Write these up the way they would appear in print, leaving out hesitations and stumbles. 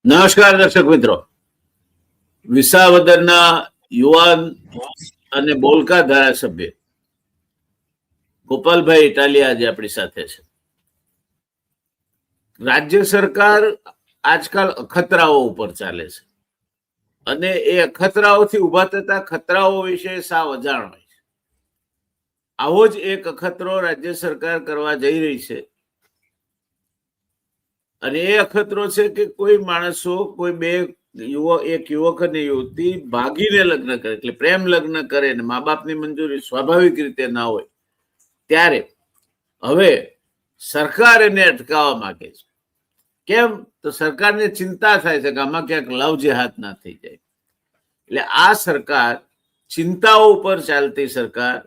નમસ્કાર દર્શક મિત્રો, વિસાવદરના યુવાન અને બોલકા ધારાસભ્ય ગોપાલભાઈ ઇટાલિયા આજે આપણી સાથે છે. રાજ્ય સરકાર આજકાલ અખતરાઓ ઉપર ચાલે છે અને એ અખતરાઓથી ઉભા થતા ખતરાઓ વિશે સાવ અજાણ હોય છે. આવો જ એક અખતરો રાજ્ય સરકાર કરવા જઈ રહી છે અને એ અખતરો છે કે કોઈ માણસો, કોઈ બે એક યુવક અને યુવતી ભાગીને લગ્ન કરે, એટલે પ્રેમ લગ્ન કરે ને મા બાપની મંજૂરી સ્વાભાવિક રીતે ના હોય, ત્યારે હવે સરકાર એને અટકાવવા માંગે છે. કેમ? તો સરકારને ચિંતા થાય છે કે આમાં ક્યાંક લવ જેહાદ ના થઈ જાય. એટલે આ સરકાર, ચિંતાઓ ઉપર ચાલતી સરકાર,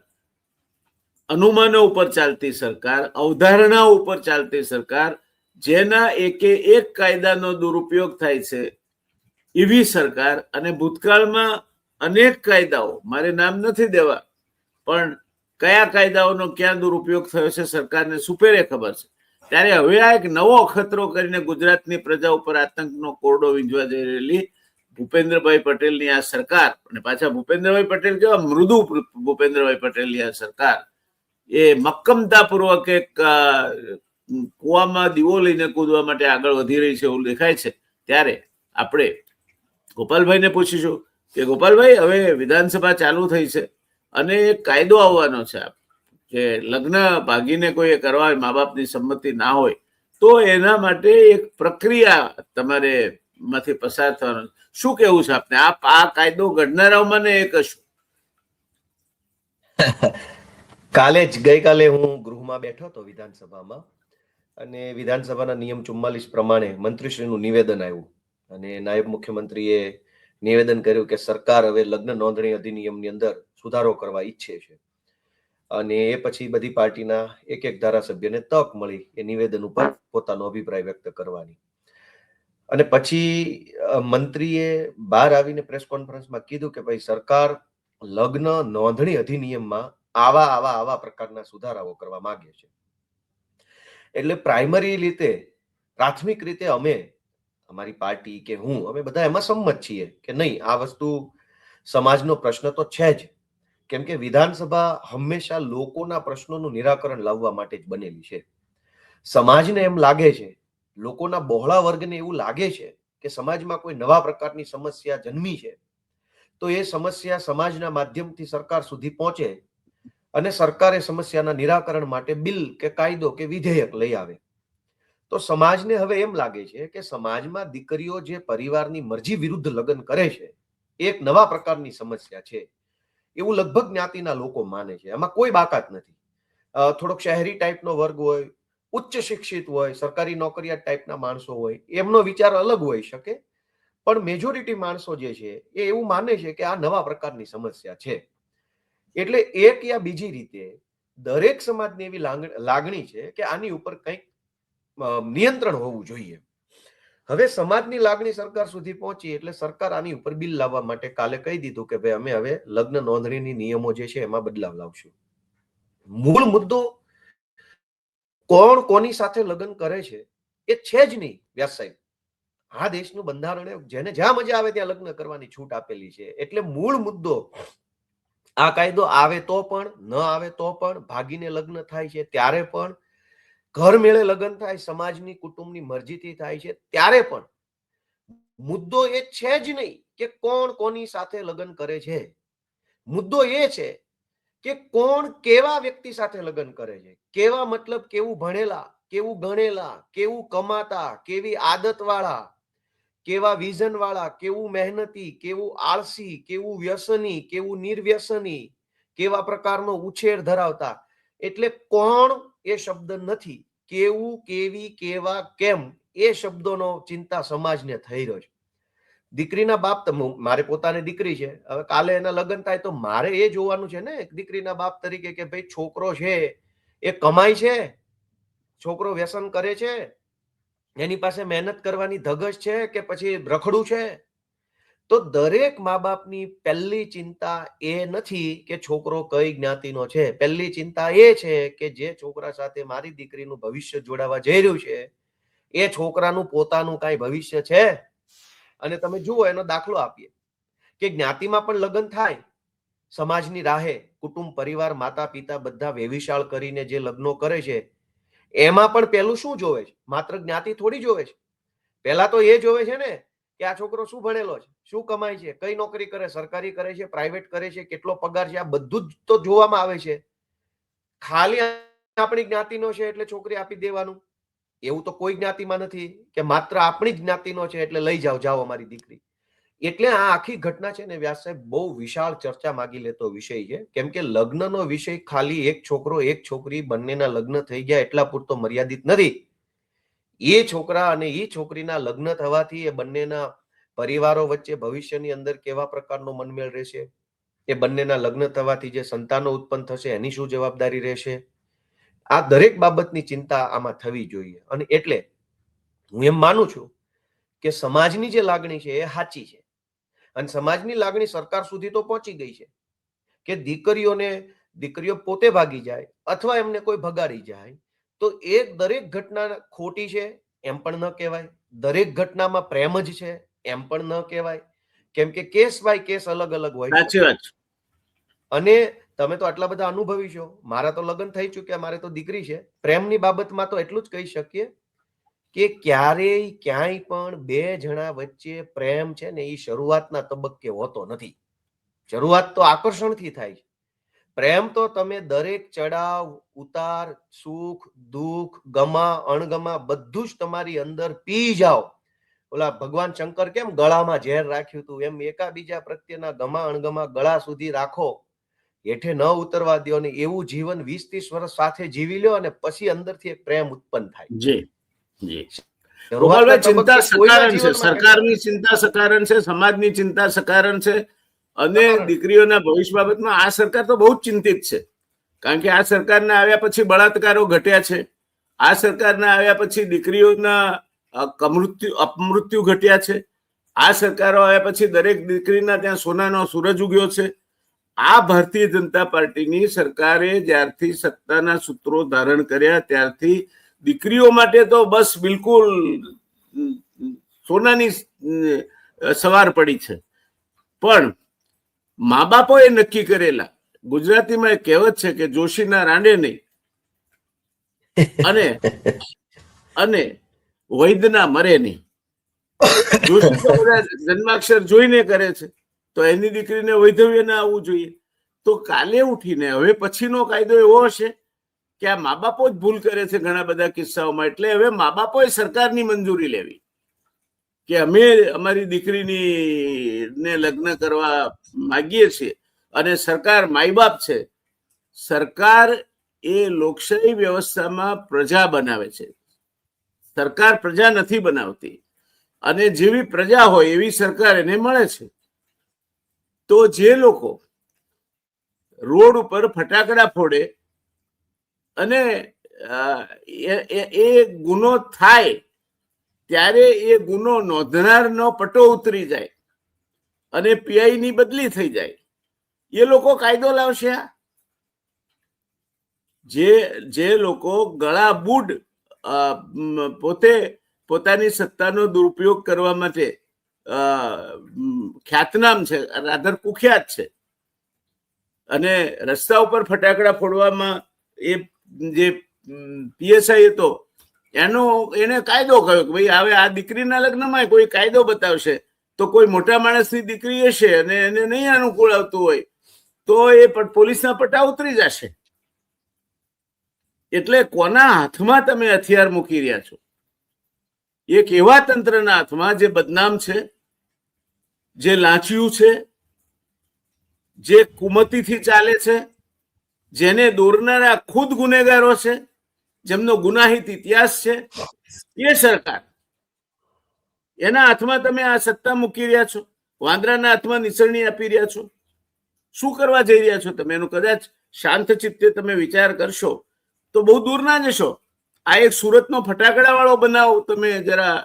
અનુમાનો ઉપર ચાલતી સરકાર, અવધારણાઓ ઉપર ચાલતી સરકાર, જેના એકે એક કાયદાનો દુરુપયોગ થાય છે એવી સરકાર, અને ભૂતકાળમાં અનેક કાયદાઓ, મારે નામ નથી દેવા, પણ કયા કાયદાઓનો ક્યાં દુરુપયોગ થયો છે સરકારને સુપેરે ખબર છે. ત્યારે હવે આ એક નવો અખતરો કરીને ગુજરાતની પ્રજા ઉપર આતંકનો કોરડો વીંજવા જઈ રહેલી ભૂપેન્દ્રભાઈ પટેલની આ સરકાર, અને પાછા ભૂપેન્દ્રભાઈ પટેલ કેવા મૃદુ ભૂપેન્દ્રભાઈ પટેલની આ સરકાર, એ મક્કમતાપૂર્વક એક કુવામાં દીવો લઈને કૂદવા માટે આગળ વધી રહી છે એવું દેખાય છે. ત્યારે આપણે ગોપાલભાઈને પૂછીશું કે ગોપાલભાઈ, હવે વિધાનસભા ચાલુ થઈ છે અને એક કાયદો આવવાનો છે કે લગ્ન ભાગીને કોઈ કરવા મા બાપની સંમતિ ના હોય તો એના માટે એક પ્રક્રિયા તમારે માંથી પસાર થવાનો. શું કેવું છે આપને? આ કાયદો ઘડનારાઓમાં ને એક શું? ગઈકાલે હું ગૃહમાં બેઠો હતો વિધાનસભામાં, અને વિધાનસભાના નિયમ 44 પ્રમાણે મંત્રીશ્રીનું નિવેદન આવ્યું અને નાયબ મુખ્યમંત્રીએ નિવેદન કર્યું કે સરકાર હવે લગ્ન નોંધણી અધિનિયમની અંદર સુધારો કરવા ઈચ્છે છે. અને એ પછી બધી પાર્ટીના એક એક ધારાસભ્યને તક મળી એ નિવેદન ઉપર પોતાનો અભિપ્રાય વ્યક્ત કરવાની. અને પછી મંત્રીએ બહાર આવીને પ્રેસ કોન્ફરન્સમાં કીધું કે ભાઈ, સરકાર લગ્ન નોંધણી અધિનિયમમાં આવા પ્રકારના સુધારાઓ કરવા માંગે છે. એટલે પ્રાઇમરી રીતે, પ્રાથમિક રીતે અમે, અમારી પાર્ટી કે હું, અમે બધા એમાં સંમત છીએ કે નહીં, આ વસ્તુ સમાજનો પ્રશ્ન તો છે જ. કેમ કે વિધાનસભા હંમેશા લોકોના પ્રશ્નોનું નિરાકરણ લાવવા માટે જ બનેલી છે. સમાજને એમ લાગે છે, લોકોના બહોળા વર્ગને એવું લાગે છે કે સમાજમાં કોઈ નવા પ્રકારની સમસ્યા જન્મી છે, તો એ સમસ્યા સમાજના માધ્યમથી સરકાર સુધી પહોંચે અને સરકારે સમસ્યાના નિરાકરણ માટે બિલ કે કાયદો કે વિધેયક લઈ આવે. તો સમાજને હવે એમ લાગે છે કે સમાજમાં દીકરીઓ જે પરિવારની મરજી વિરુદ્ધ લગ્ન કરે છે, એક નવા પ્રકારની સમસ્યા છે એવું લગભગ જ્ઞાતિના લોકો માને છે. એમાં કોઈ બાકાત નથી. થોડોક શહેરી ટાઈપનો વર્ગ હોય, ઉચ્ચ શિક્ષિત હોય, સરકારી નોકરિયાત ટાઈપના માણસો હોય, એમનો વિચાર અલગ હોઈ શકે, પણ મેજોરિટી માણસો જે છે એ એવું માને છે કે આ નવા પ્રકારની સમસ્યા છે. એટલે એક યા બીજી રીતે દરેક સમાજની એવી લાગણી છે કે આની ઉપર કંઈક નિયંત્રણ હોવું જોઈએ. હવે સમાજની લાગણી સરકાર સુધી પહોંચી એટલે સરકાર આની ઉપર બિલ લાવવા માટે કાલે કહી દીધું કે ભાઈ, અમે હવે લગ્ન નોંધણીની નિયમો જે છે એમાં બદલાવ લાવશું. મૂળ મુદ્દો કોણ કોની સાથે લગ્ન કરે છે એ છે જ નહીં વ્યાસ સાહેબ. આ દેશનું બંધારણે જેને જ્યાં મજા આવે ત્યાં લગ્ન કરવાની છૂટ આપેલી છે. એટલે મૂળ મુદ્દો, આ કાયદો આવે તો પણ, ન આવે તો પણ, ભાગીને લગ્ન થાય છે ત્યારે પણ, ઘર મેળે લગ્ન થાય, સમાજની કુટુંબની મરજીથી થાય છે ત્યારે પણ, મુદ્દો એ છે જ નહીં કે કોણ કોની સાથે લગ્ન કરે છે. મુદ્દો એ છે કે કોણ કેવા વ્યક્તિ સાથે લગ્ન કરે છે. કેવા મતલબ કેવું ભણેલા, કેવું ગણેલા, કેવું કમાતા, કેવી આદત વાળા, કેવા વિઝન વાળા, કેવું મહેનતી, કેવું આળસી, કેવું વ્યસની, કેવું નિર્વ્યસની, કેવા પ્રકારનો ઉછેર ધરાવતા. એટલે કોણ એ શબ્દ નથી, કેવું, કેવી, કેવા, કેમ એ શબ્દોનો ચિંતા સમાજને થઈ રહ્યો છે. દીકરીના બાપ, મારે પોતાની દીકરી છે, હવે કાલે એના લગ્ન થાય તો મારે એ જોવાનું છે ને દીકરીના બાપ તરીકે કે ભાઈ, છોકરો છે એ કમાય છે, છોકરો વ્યસન કરે છે, એની પાસે મહેનત કરવાની ધગશ છે કે પછી રખડું છે. તો દરેક મા બાપની પહેલી ચિંતા એ નથી કે છોકરો કઈ જ્ઞાતિનો છે. પહેલી ચિંતા એ છે કે જે છોકરા સાથે મારી દીકરીનું ભવિષ્ય જોડાવા જઈ રહ્યું છે એ છોકરાનું પોતાનું કઈ ભવિષ્ય છે. અને તમે જુઓ એનો દાખલો આપીએ કે જ્ઞાતિમાં પણ લગ્ન થાય સમાજની રાહે, કુટુંબ પરિવાર માતા પિતા બધા વેવિશાળ કરીને જે લગ્નો કરે છે એમાં પણ પેલું શું જોવે છે? માત્ર જ્ઞાતિ થોડી જોવે છે. પહેલા તો એ જોવે છે ને કે આ છોકરો શું ભણેલો છે, શું કમાય છે, કઈ નોકરી કરે, સરકારી કરે છે, પ્રાઇવેટ કરે છે, કેટલો પગાર છે, આ બધું જ તો જોવામાં આવે છે. ખાલી આપણી જ્ઞાતિનો છે એટલે છોકરી આપી દેવાનું એવું તો કોઈ જ્ઞાતિમાં નથી કે માત્ર આપણી જ જ્ઞાતિનો છે એટલે લઈ જાઓ અમારી દીકરી. એટલે આ આખી ઘટના છે ને વ્યાસ સાહેબ બહુ વિશાળ ચર્ચા માગી લેતો વિષય છે. કેમ કે લગ્નનો વિષય ખાલી એક છોકરો એક છોકરી બંનેના લગ્ન થઈ ગયા એટલા પૂરતો મર્યાદિત નથી. એ છોકરા અને એ છોકરીના લગ્ન થવાથી એ બંનેના પરિવારો વચ્ચે ભવિષ્યની અંદર કેવા પ્રકારનો મનમેળ રહેશે, એ બંનેના લગ્ન થવાથી જે સંતાનો ઉત્પન્ન થશે એની શું જવાબદારી રહેશે, આ દરેક બાબતની ચિંતા આમાં થવી જોઈએ. અને એટલે હું એમ માનું છું કે સમાજની જે લાગણી છે એ સાચી છે અને સમાજની લાગણી સરકાર સુધી તો પહોંચી ગઈ છે કે દીકરીઓ પોતે ભાગી જાય અથવા એમને કોઈ ભગાડી જાય તો એ દરેક ઘટના ખોટી છે એમ પણ ન કહેવાય, દરેક ઘટનામાં પ્રેમ જ છે એમ પણ ન કહેવાય, કેમ કે કેસ બાય કેસ અલગ અલગ હોય છે. સાચી વાત છે. અને તમે તો આટલા બધા અનુભવી છો, મારા તો લગ્ન થઈ ચૂક્યા, મારે તો દીકરી છે. પ્રેમની બાબતમાં તો એટલું જ કહી શકીએ કે ક્યારેય ક્યાંય પણ બે જણા વચ્ચે પ્રેમ છે ને એ શરૂઆતના તબક્કે હોતો નથી. શરૂઆત તો આકર્ષણથી થાય છે. પ્રેમ તો તમે દરેક ચડાવ ઉતાર, સુખ દુઃખ, ગમા અણગમા બધું જ તમારી અંદર પી જાઓ. ઓલા ભગવાન શંકર કેમ ગળામાં ઝેર રાખ્યું હતું એમ એકાબીજા પ્રત્યેના ગમા અણગમા ગળા સુધી રાખો, હેઠે ન ઉતરવા દો ને એવું જીવન 20-30 વર્ષ સાથે જીવી લો અને પછી અંદરથી એક પ્રેમ ઉત્પન્ન થાય. જી જી ગોપાલભાઈ, ચિંતા સકારણ છે, સરકારની ચિંતા સકારણ છે, સમાજની ચિંતા સકારણ છે અને દીકરીઓના ભવિષ્ય બાબતમાં આ સરકાર તો બહુ જ ચિંતિત છે. કારણ કે આ સરકારના આવ્યા પછી બળાત્કારો ઘટ્યા છે, આ સરકારના આવ્યા પછી દીકરીઓના અપમૃત્યુ ઘટ્યા છે, આ સરકારો આવ્યા પછી દરેક દીકરીના ત્યાં સોનાનો સૂરજ ઉગ્યો છે. આ ભારતીય જનતા પાર્ટીની સરકારે જ્યારથી સત્તાના સૂત્રો ધારણ કર્યા ત્યારથી દીકરીઓ માટે તો બસ બિલકુલ સોનાની સવાર પડી છે. પણ મા બાપોએ નક્કી કરેલા, ગુજરાતીમાં એક કહેવત છે કે જોશીના રાંડે નહીં અને વૈદ્યના મરે નહીં. જોશી તો બધા જન્માક્ષર જોઈને કરે છે તો એની દીકરીને વૈધવ્ય ના આવવું જોઈએ. તો કાલે ઉઠીને હવે પછીનો કાયદો એવો હશે કે આ મા બાપો જ ભૂલ કરે છે ઘણા બધા કિસ્સાઓમાં, એટલે હવે મા બાપોએ સરકારની મંજૂરી લેવી કે અમે અમારી દીકરીની ને લગ્ન કરવા માંગીએ છીએ. અને સરકાર માઈ બાપ છે. સરકાર એ લોકશાહી વ્યવસ્થામાં પ્રજા બનાવે છે, સરકાર પ્રજા નથી બનાવતી. અને જેવી પ્રજા હોય એવી સરકાર એને મળે છે. તો જે લોકો રોડ ઉપર ફટાકડા ફોડે અને એ ગુનો થાય ત્યારે એ ગુનો નોંધનારનો પટો ઉતરી જાય અને પીઆઈ ની બદલી થઈ જાય, એ લોકો કાયદો લાવશે. જે લોકો ગળા બુડ પોતાની સત્તાનો દુરુપયોગ કરવા માટે ખ્યાતનામ છે, રાધર કુખ્યાત છે, અને રસ્તા ઉપર ફટાકડા ફોડવામાં એ જે પીએસઆઈ હતો એને કાયદો કહ્યો કે ભાઈ હવે આ દીકરીના લગ્નમાં કોઈ કાયદો બતાવશે તો કોઈ મોટા માણસની દીકરી હશે અને એને નહીં અનુકૂળ આવતું હોય તો એ પોલીસના પટ્ટા ઉતરી જશે. એટલે કોના હાથમાં તમે હથિયાર મૂકી રહ્યા છો? એક એવા તંત્રના હાથમાં જે બદનામ છે, જે લાંચિયું છે, જે કુમતીથી ચાલે છે, જેને દોરનારા ખુદ ગુનેગારો છે, જેમનો ગુનાહિત ઇતિહાસ છે, એ સરકાર, એના હાથમાં તમે આ સત્તા મૂકી રહ્યા છો, વાંદરાના હાથમાં નિસરણી આપી રહ્યા છો. શું કરવા જઈ રહ્યા છો તમે? એનું કદાચ શાંત ચિત્તે તમે વિચાર કરશો તો બહુ દૂર ના જશો. આ એક સુરતનો ફટાકડા વાળો બનાવ તમે જરા,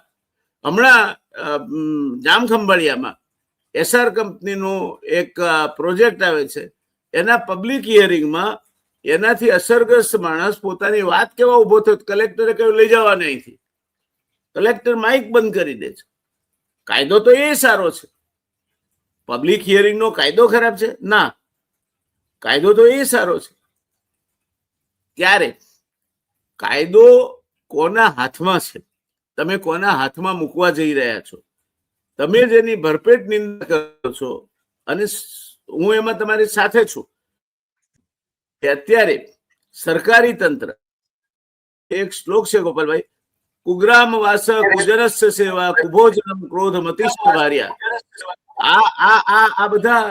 હમણાં જામખંભાળિયામાં એસઆર કંપનીનો એક પ્રોજેક્ટ આવે છે, એના પબ્લિક હિયરિંગમાં એનાથી અસરગ્રસ્ત માણસ પોતાની વાત કેવા ઉભો થયો, કલેક્ટરે કહ્યું લઈ જવા અહીંથી. કલેક્ટર માઇક બંધ કરી દે છે. કાયદો તો એ સારો છે. પબ્લિક હિયરિંગ નો કાયદો ખરાબ છે? ના, કાયદો તો એ સારો છે. ત્યારે કાયદો કોના હાથમાં છે, તમે કોના હાથમાં મૂકવા જઈ રહ્યા છો? તમે જેની ભરપેટ નિંદા કરો છો, અને હું એમાં તમારી સાથે છું કે અત્યારે સરકારી તંત્ર, એક શ્લોક છે ગોપાલભાઈ, કુગ્રામ વાસ કુજરસ્ય સેવા કુભોજનમ ક્રોધ મતિષ્ઠ ભાર્યા. આ બધા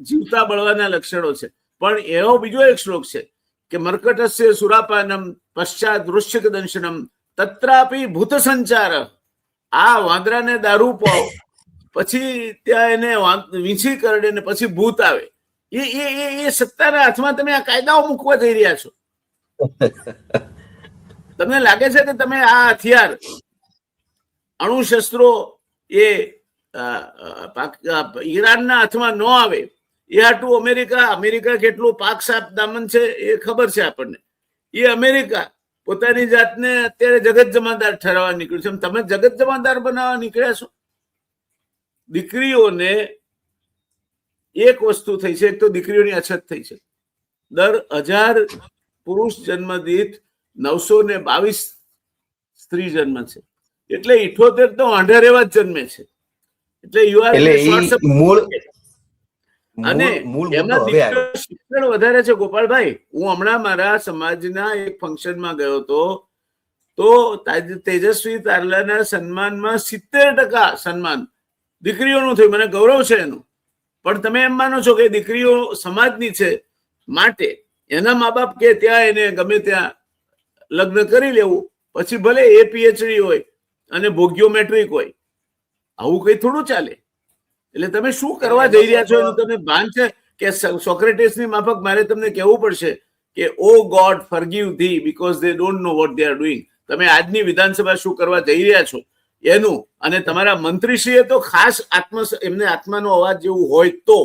જીવતા બળવાના લક્ષણો છે. પણ એવો બીજો એક શ્લોક છે કે મર્કટસ્ય સુરાપાનમ પશ્ચાત વૃશ્ચિક દંશનમ તત્રાપી ભૂત સંચાર. આ વાંદરાને દારૂ પાવ, પછી ત્યાં એને વીંછી કરડે ને પછી ભૂત આવે. એ સત્તાના હાથમાં તમે આ કાયદાઓ મૂકવા જઈ રહ્યા છો. તમને લાગે છે કે તમે આ હથિયાર, અણુશસ્ત્રો એ ઈરાનના હાથમાં ન આવે એ હાટું અમેરિકા કેટલું પાક સાપ દામન છે એ ખબર છે આપણને. એ અમેરિકા પોતાની જાતને અત્યારે જગત જમાદાર ઠરાવવા નીકળ્યું છે. તમે જગત જમાદાર બનાવવા નીકળ્યા છો. દીકરીઓને એક વસ્તુ થઈ છે, એક તો દીકરીઓની અછત થઈ છે. દર 1000 પુરુષ જન્મ દીઠ 922 સ્ત્રી જન્મ છે. એટલે 78 તો વાંઢા રહેવા જ જન્મે છે. એટલે યુ આર અને એમના શિક્ષણ વધારે છે. ગોપાલભાઈ, હું હમણાં મારા સમાજના એક ફંક્શનમાં ગયો હતો, તો તેજસ્વી તારલાના સન્માનમાં 70% સન્માન દીકરીઓનું થયું. મને ગૌરવ છે એનું. પણ તમે એમ માનો છો કે દીકરીઓ સમાજની છે, માટે એના મા બાપ કે ત્યાં એને ગમે ત્યાં લગ્ન કરી લેવું, પછી ભલે એ પીએચડી હોય અને ભોગ્યો મેટ્રિક હોય. આવું કઈ થોડું ચાલે. એટલે તમે શું કરવા જઈ રહ્યા છો એનું તમને ભાન છે કે સોક્રેટિસની માફક મારે તમને કહેવું પડશે કે oh God forgive the because they don't know what they are doing. તમે આજની વિધાનસભા શું કરવા જઈ રહ્યા છો એનું, અને તમારા મંત્રીશ્રીએ તો ખાસ એમને આત્માનો અવાજ જેવું હોય તો,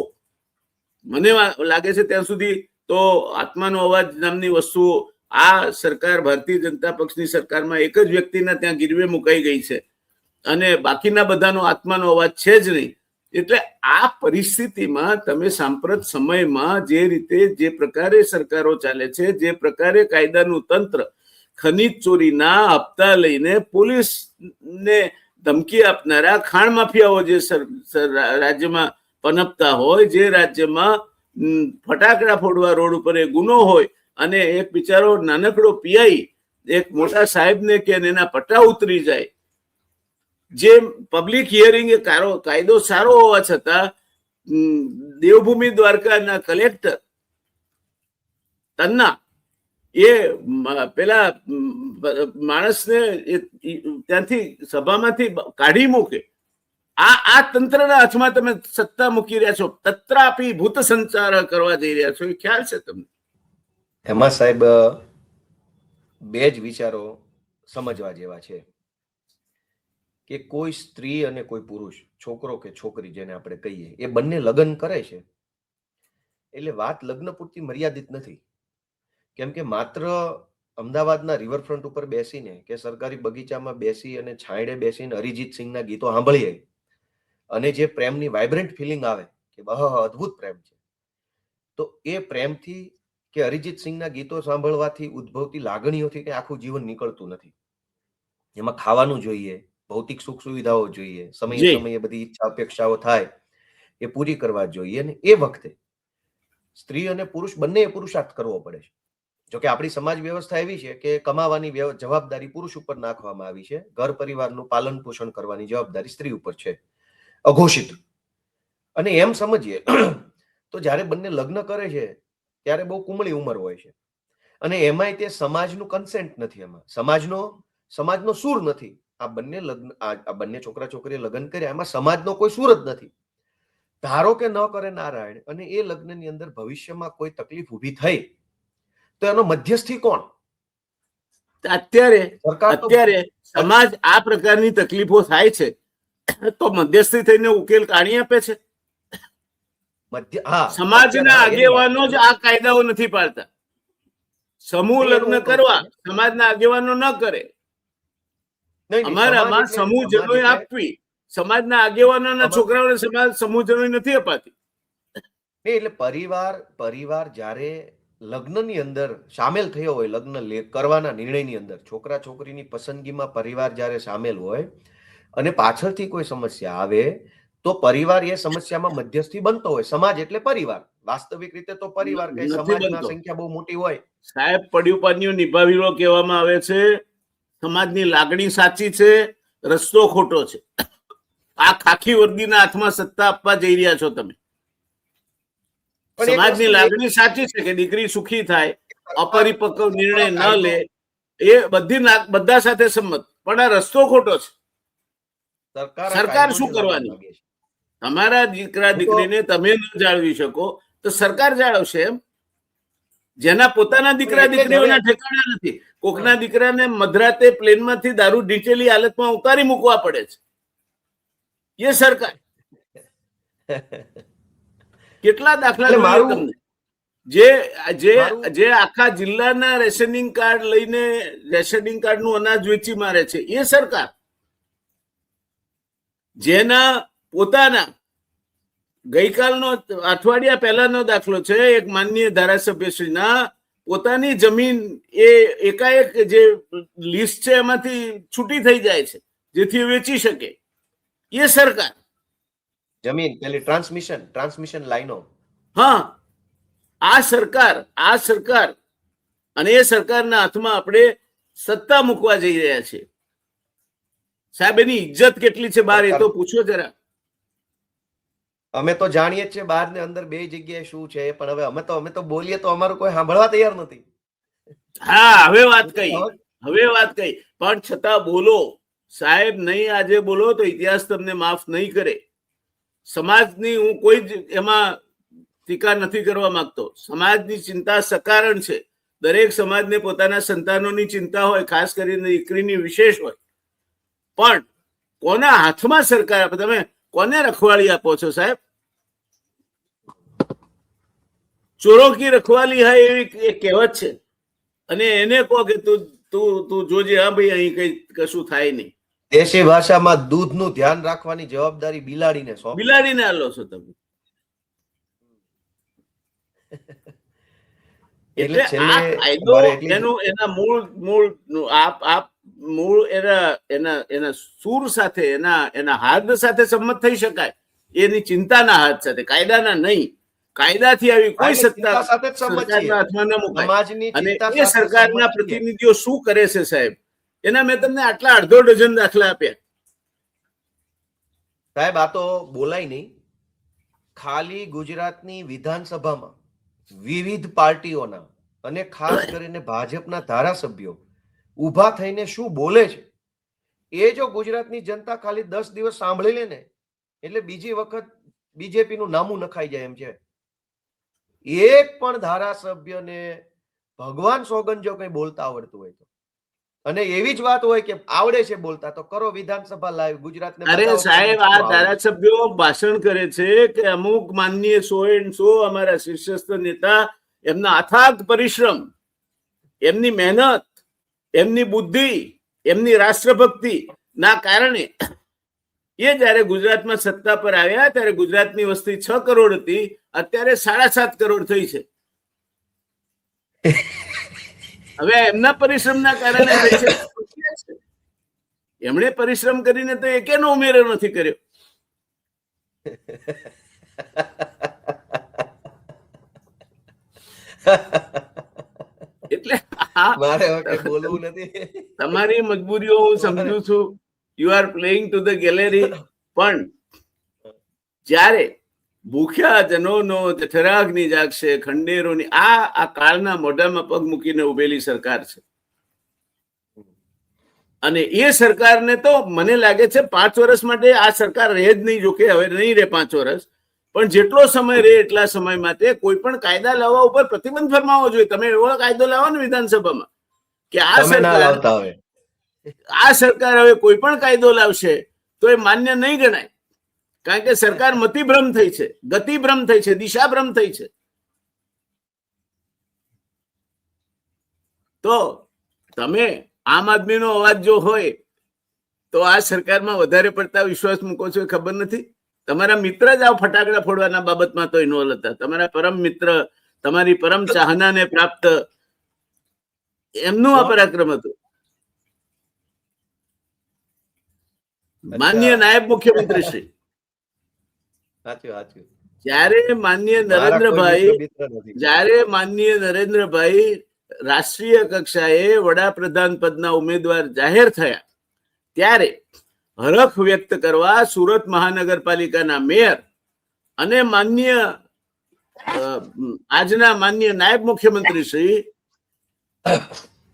મને લાગે છે ત્યાં સુધી તો આત્માનો અવાજ નામની વસ્તુઓ આ સરકાર, ભારતીય જનતા પક્ષની સરકારમાં એક જ વ્યક્તિના ત્યાં ગીરવે મુકાઈ ગઈ છે, અને બાકીના બધાનો આત્માનો અવાજ છે જ નહીં. એટલે આ પરિસ્થિતિમાં તમે સાંપ્રત સમયમાં જે રીતે, જે પ્રકારે સરકારો ચાલે છે, જે પ્રકારે કાયદાનું તંત્ર ખનીજ ચોરીના હપ્તા લઈને પોલીસને ધમકી આપનારા ખાણ માફિયાઓ જે રાજ્યમાં પનપતા હોય, જે રાજ્યમાં ફટાકડા ફોડવા રોડ ઉપર એ ગુનો હોય, અને એક બિચારો નાનકડો પીઆઈ એક મોટા સાહેબને કે એના પટ્ટા ઉતરી જાય, જે પબ્લિક હિયરિંગ એ કાયદો સારો હોવા છતાં દેવભૂમિ દ્વારકાના કલેક્ટર તન્ના એ પેલા માણસને ત્યાંથી સભામાંથી કાઢી મૂકે. આ તંત્રના હાથમાં તમે સત્તા મૂકી રહ્યા છો. તત્રાપી ભૂત સંચાર કરવા જઈ રહ્યા છો. એ ખ્યાલ છે તમને? એમાં સાહેબ બે જ વિચારો સમજવા જેવા છે કે કોઈ સ્ત્રી અને કોઈ પુરુષ, છોકરો કે છોકરી જેને આપણે કહીએ, એ બંને લગ્ન કરે છે એટલે વાત લગ્ન પૂરતી મર્યાદિત નથી. કેમ કે માત્ર અમદાવાદના રિવરફ્રન્ટ ઉપર બેસીને કે સરકારી બગીચામાં બેસી અને છાંયડે બેસીને અરિજીત સિંહના ગીતો સાંભળીએ અને જે પ્રેમની વાઇબ્રન્ટ ફિલિંગ આવે કે અદ્ભુત પ્રેમ છે, તો એ પ્રેમથી કે અરિજીત સિંહના ગીતો સાંભળવાથી ઉદ્ભવતી લાગણીઓથી કે આખું જીવન નીકળતું નથી. એમાં ખાવાનું જોઈએ, ભૌતિક સુખ સુવિધાઓ જોઈએ, સમયે સમયે બધી ઈચ્છા અપેક્ષાઓ થાય એ પૂરી કરવા જોઈએ. અને એ વખતે સ્ત્રી અને પુરુષ બંને પુરુષાર્થ કરવો પડે છે. જોકે આપણી સમાજ વ્યવસ્થા એવી છે કે કમાવાની જવાબદારી પુરુષ ઉપર નાખવામાં આવી છે, ઘર પરિવારનું પાલન પોષણ કરવાની જવાબદારી સ્ત્રી ઉપર છે, અઘોષિત. અને એમ સમજીએ તો જ્યારે બંને લગ્ન કરે છે ત્યારે બહુ કુમળી ઉંમર હોય છે, અને એમાંય તે સમાજનું કન્સેન્ટ નથી, એમાં સમાજનો સૂર નથી. આ બંને છોકરા છોકરીએ લગ્ન કર્યા, એમાં સમાજનો કોઈ સૂર જ નથી. ધારો કે ન કરે નારાયણ, અને એ લગ્નની અંદર ભવિષ્યમાં કોઈ તકલીફ ઊભી થઈ તો એનો મધ્યસ્થી કોણ? અત્યારે સમાજ આ પ્રકારની તકલીફો થાય છે તો મધ્યસ્થી થઈને ઉકેલ કાઢી આપે છે. સમાજના આગેવાનો જ આ કાયદાઓ નથી પાડતા. સમૂહ લગ્ન કરવા સમાજના આગેવાનો ન કરે. અમારામાં સમૂહ જનોએ આપવી, સમાજના આગેવાનોના છોકરાઓને સમાજ સમૂહ નથી અપાતી. એટલે પરિવાર જ્યારે લગ્નની અંદર સામેલ થયો હોય, લગ્ન કરવાના નિર્ણયની અંદર છોકરા છોકરીની પસંદગીમાં પરિવાર જ્યારે સામેલ હોય અને પાછળથી કોઈ સમસ્યા આવે તો પરિવાર એ સમસ્યામાં મધ્યસ્થી બનતો હોય. સમાજ એટલે પરિવાર, વાસ્તવિક રીતે તો પરિવાર કઈ સમાજમાં સંખ્યા બહુ મોટી હોય. સાહેબ, પડ્યું પાન્યું નિભાવી લો કહેવામાં આવે છે. સમાજની લાગણી સાચી છે, રસ્તો ખોટો છે. આ ખાખી વર્દીના હાથમાં સત્તા આપવા જઈ રહ્યા છો તમે. સમાજની લાગણી સાચી છે કે દીકરી સુખી થાય, અપરિપક્વ નિર્ણય ન લે, એ બધા સાથે સંમત, પણ આ રસ્તો ખોટો છે. સરકાર શું કરવાની? તમારા દીકરા દીકરીને તમે ન જાળવી શકો તો સરકાર જાળવશે. એમ જેના પોતાના દીકરા દીકરીઓના ઠેકાણા નથી, કોકના દીકરાને મધરાતે પ્લેનમાંથી દારૂ ઢીંચેલી હાલતમાં ઉતારી મૂકવા પડે છે. એ સરકાર. કેટલા દાખલા જોઈએ તમને? જે આખા જિલ્લાના રેશનિંગ કાર્ડ લઈને રેશનિંગ કાર્ડ નું અનાજ વેચી મારે છે, એ સરકાર. જેના પોતાના ગઈકાલનો અઠવાડિયા પહેલાનો દાખલો છે, એક માનનીય ધારાસભ્યશ્રીના પોતાની જમીન એ એકાએક જે લિસ્ટ છે એમાંથી છૂટી થઈ જાય છે જેથી વેચી શકે. એ સરકાર. જમીન પેલી ટ્રાન્સમિશન લાઈનો. હા, આ સરકાર અને એ સરકારના હાથમાં આપણે સત્તા મૂકવા જઈ રહ્યા છે. સાહેબ, એની ઇજ્જત કેટલી છે બહાર, એ તો પૂછો જરા. અમે તો જાણીએ છીએ બહાર ને અંદર બે જગ્યાએ શું છે, પણ હવે અમે તો બોલીએ તો અમારું કોઈ સાંભળવા તૈયાર નથી. હા, હવે વાત કઈ પણ છતાં બોલો સાહેબ. નહીં આજે બોલો તો ઇતિહાસ તમને માફ નહીં કરે. સમાજની હું કોઈ જ એમાં ટીકા નથી કરવા માંગતો. સમાજની ચિંતા સકારણ છે. દરેક સમાજને પોતાના સંતાનોની ચિંતા હોય, ખાસ કરીને દીકરીની વિશેષ હોય. પણ કોના હાથમાં સરકાર આપે? તમે કોને રખવાળી આપો છો સાહેબ? ચોરો કી રખવાલી હોય એવી એક કહેવત છે, અને એને કહો કે તું જોજે, હા ભાઈ, અહીં કઈ કશું થાય નહીં. દેશી ભાષામાં દૂધનું ધ્યાન રાખવાની જવાબદારી બિલાડીને આલો છો તમે. એટલે આ કાયદો એના મૂળ એના સૂર સાથે, એના હાથ સાથે સંમત થઈ શકાય, એની ચિંતાના હાથ સાથે, કાયદાના નહીં. કાયદાથી આવી કોઈ સત્તા સરકારના હાથમાં ન મુકાય. અને એ સરકારના પ્રતિનિધિઓ શું કરે છે સાહેબ, એના મેં તમને આટલા અડધો ડઝન દાખલા આપ્યા. સાહેબ, આ તો બોલાય નહીં. ખાલી ગુજરાતની વિધાનસભામાં વિવિધ પાર્ટીઓના અને ખાસ કરીને ભાજપના ધારાસભ્યો ઉભા થઈને શું બોલે છે, એ જો ગુજરાતની જનતા ખાલી 10 દિવસ સાંભળી લે ને, એટલે બીજી વખત બીજેપી નું નામું નખાઈ જાય એમ છે. એક પણ ધારાસભ્યને ભગવાન સોગન જો કઈ બોલતા આવડતું હોય તો, અને એવી જ વાત હોય કે આવડે છે બોલતા, તો કરો વિધાનસભા લાઈવ ગુજરાતને. અરે સાહેબ, આ ધારાસભ્યો ભાષણ કરે છે કે અમુક માનનીય 100 અમારા શીર્ષસ્થ નેતા, એમના અથાગ પરિશ્રમ, એમની મહેનત, એમની બુદ્ધિ, એમની રાષ્ટ્રભક્તિ ના કારણે એ જયારે ગુજરાતમાં સત્તા પર આવ્યા ત્યારે ગુજરાતની વસ્તી 6 કરોડ હતી, અત્યારે 7.5 કરોડ થઈ છે. હવે એમના પરિશ્રમના કારણે એમણે પરિશ્રમ કરીને તો એકેનો ઉમેરો નથી કર્યો. એટલે બોલવું નથી. તમારી મજબૂરીઓ હું સમજુ છું. You are playing to the gallery. પણ જ્યારે ભૂખ્યા જનોનો જઠરાગ્નિ જાગશે, ખંડેરોની આ કાળના મોઢામાં પગ મૂકીને ઉભેલી સરકાર છે. અને એ સરકારને તો મને લાગે છે 5 વર્ષ માટે આ સરકાર રહે જ નહીં. જોકે હવે નહીં રહે 5 વર્ષ, પણ જેટલો સમય રહે એટલા સમય માટે કોઈ પણ કાયદા લાવવા ઉપર પ્રતિબંધ ફરમાવવો જોઈએ. તમે એવો કાયદો લાવો ને વિધાનસભામાં કે આ સરકાર હવે કોઈ પણ કાયદો લાવશે તો એ માન્ય નહીં ગણાય. કારણ કે સરકાર મતિભ્રમ થઈ છે, ગતિભ્રમ થઈ છે, દિશાભ્રમ થઈ છે. તો તમે આમ આદમીનો અવાજ જો હોય તો આ સરકારમાં વધારે પડતા વિશ્વાસ મૂકો છો એ ખબર નથી. તમારા મિત્ર જ આ ફટાકડા ફોડવાના બાબતમાં તો ઇન્વોલ્વ હતા. તમારા પરમ મિત્ર, તમારી પરમ ચાહનાને પ્રાપ્ત, એમનું આ પરાક્રમ હતું. માનનીય નાયબ મુખ્યમંત્રી શ્રી, જ્યારે માનનીય નરેન્દ્રભાઈ રાષ્ટ્રીય કક્ષાએ વડાપ્રધાન પદના ઉમેદવાર જાહેર થયા, ત્યારે હરખ વ્યક્ત કરવા સુરત મહાનગરપાલિકાના મેયર અને આજના માનનીય નાયબ મુખ્યમંત્રી શ્રી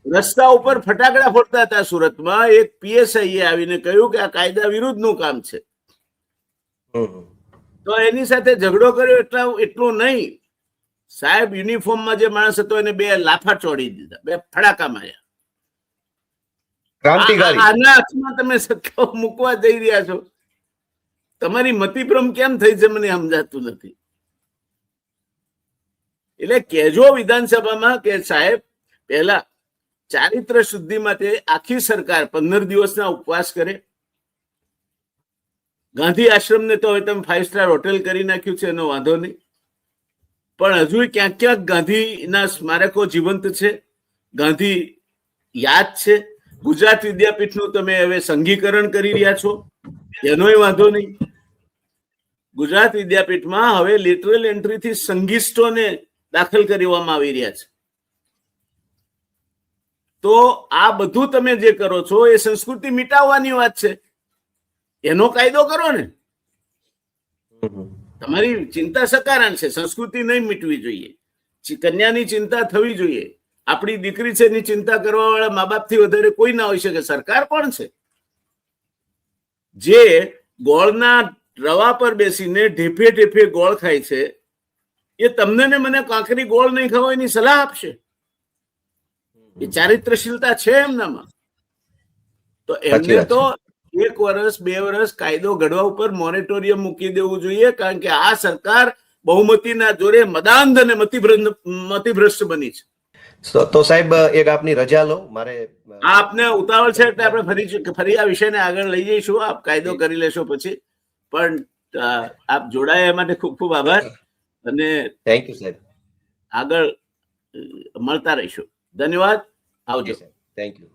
રસ્તા ઉપર ફટાકડા ફોડતા હતા સુરતમાં. એક પીએસઆઈએ આવીને કહ્યું કે આ કાયદા વિરુદ્ધનું કામ છે. તો એની સાથે ઝઘડો કર્યો એટલું નહીં, સાહેબ યુનિફોર્મમાં જે માણસ હતો એને 2 લાફા ચોડી દીધા, 2 ફડાકા માર્યા. આના હાથમાં તમે મૂકવા જઈ રહ્યા છો. તમારી મતિભ્રમ કેમ થઈ છે મને સમજાતું નથી. એટલે કેજો વિધાનસભામાં કે સાહેબ પહેલા ચારિત્ર શુદ્ધિ માટે આખી સરકાર 15 દિવસના ઉપવાસ કરે. ગાંધી આશ્રમને તો હવે તમે 5 સ્ટાર હોટેલ કરી નાખ્યું છે, એનો વાંધો નહીં, પણ હજુ ક્યાંક ક્યાંક ગાંધીના સ્મારકો જીવંત છે, ગાંધી યાદ છે. ગુજરાત વિદ્યાપીઠનું તમે હવે સંઘીકરણ કરી રહ્યા છો, એનોય વાંધો નહીં. ગુજરાત વિદ્યાપીઠમાં હવે લિટરલ એન્ટ્રીથી સંઘિષ્ટોને દાખલ કરવામાં આવી રહ્યા છે. તો આ બધું તમે જે કરો છો એ સંસ્કૃતિ મિટાવવાની વાત છે. એનો કાયદો કરો ને. તમારી ચિંતા સકારાત્મક છે, સંસ્કૃતિ નહીં મિટવી જોઈએ, કન્યાની ચિંતા થવી જોઈએ. આપણી દીકરી છે એની ચિંતા કરવા વાળા મા બાપ થી વધારે કોઈ ના હોઈ શકે. સરકાર કોણ છે? જે ગોળના રવા પર બેસીને ઢેફે ઢેફે ગોળ ખાય છે, એ તમને ને મને કાંકરી ગોળ નહીં ખાવાની સલાહ આપશે? એ ચારિત્રશીલતા છે એમનામાં? તો એમને તો 1 વર્ષ 2 વર્ષ કાયદો ઘડવા ઉપર મોરેટોરિયમ મૂકી દેવું જોઈએ, કારણ કે આ સરકાર બહુમતીના જોરે મદાંધ અને મતિભ્રષ્ટ બની છે. તો સાહેબ એક આપની રજા લો, મારે આપને ઉતાવળ છે એટલે આપણે ફરી આ વિષયને આગળ લઈ જઈશું. આપ કાયદો કરી લેશો પછી. પણ આપ જોડાયા એ માટે ખૂબ ખૂબ આભાર અને થેન્ક યુ સાહેબ. આગળ મળતા રહીશું. ધન્યવાદ. આવજો. Thank you.